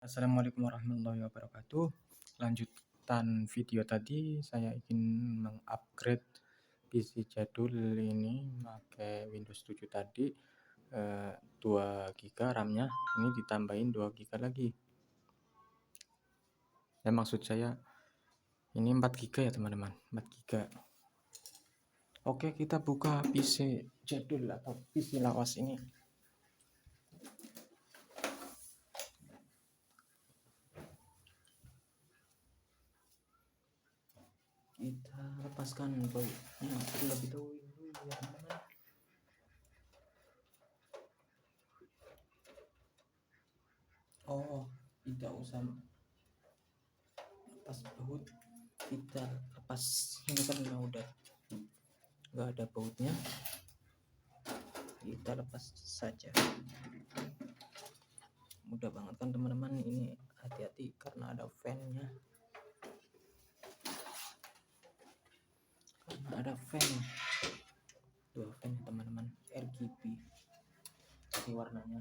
Assalamualaikum warahmatullahi wabarakatuh. Lanjutan video tadi, saya ingin mengupgrade PC jadul ini pakai Windows 7 tadi, 2 GB RAM-nya, ini ditambahin 2 GB lagi. Ya, maksud saya ini 4 GB ya teman-teman, 4 GB. Oke, kita buka PC jadul atau PC lawas ini. Kita lepaskan bautnya terlebih dahulu ya teman-teman. Tidak usah lepas baut, kita lepas ini kan udah nggak ada bautnya, kita lepas saja. Mudah banget kan teman-teman. Ini hati-hati karena ada fan-nya, ada fan, dua fan teman-teman, RGB, ini warnanya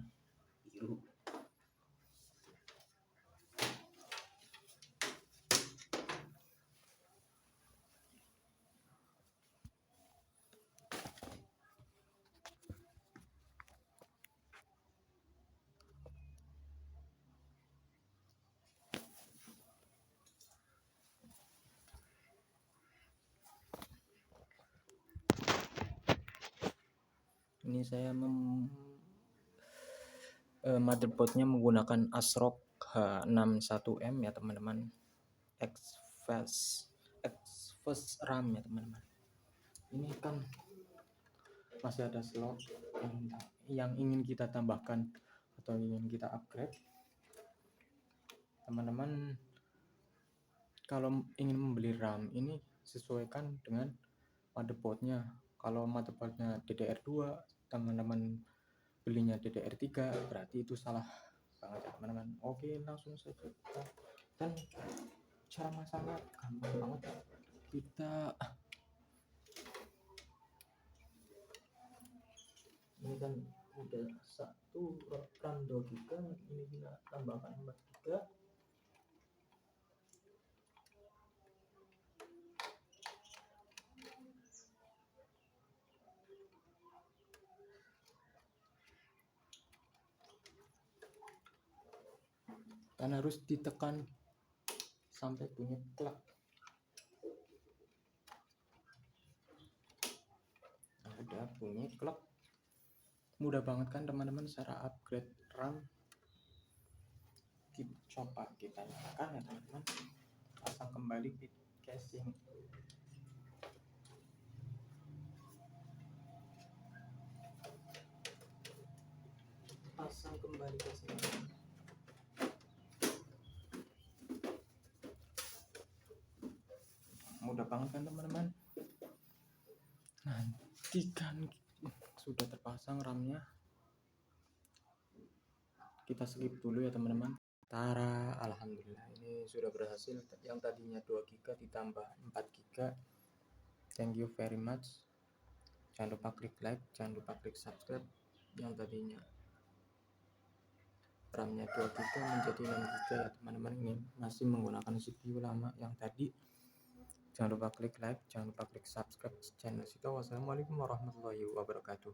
biru. Ini saya motherboardnya menggunakan ASRock H61M ya teman-teman, Express RAM ya teman-teman. Ini kan masih ada slot yang ingin kita tambahkan atau ingin kita upgrade. Teman-teman kalau ingin membeli RAM ini sesuaikan dengan motherboardnya. Kalau motherboardnya DDR2, teman-teman belinya DDR3, berarti itu salah banget ya teman-teman. Oke, langsung saja kita, dan cara masangnya gampang banget. Kita ini kan udah satu RAM 2 GB, ini kita tambahkan 4 GB. Dan harus ditekan sampai bunyi klak. Ada bunyi klak. Mudah banget kan teman-teman cara upgrade RAM. Coba kita nyalakan ya teman-teman, pasang kembali casing. Pasang kembali casing. Mudah banget kan teman-teman. Nanti kan sudah terpasang RAM-nya, kita skip dulu ya teman-teman. Tara, alhamdulillah ini sudah berhasil. Yang tadinya 2 GB ditambah 4 GB. Thank you very much. Jangan lupa klik like, jangan lupa klik subscribe. Yang tadinya RAM-nya 2 GB menjadi 6 GB ya teman-teman. Ini masih menggunakan CPU lama yang tadi. Jangan lupa klik like, jangan lupa klik subscribe channel kita. Wassalamualaikum warahmatullahi wabarakatuh.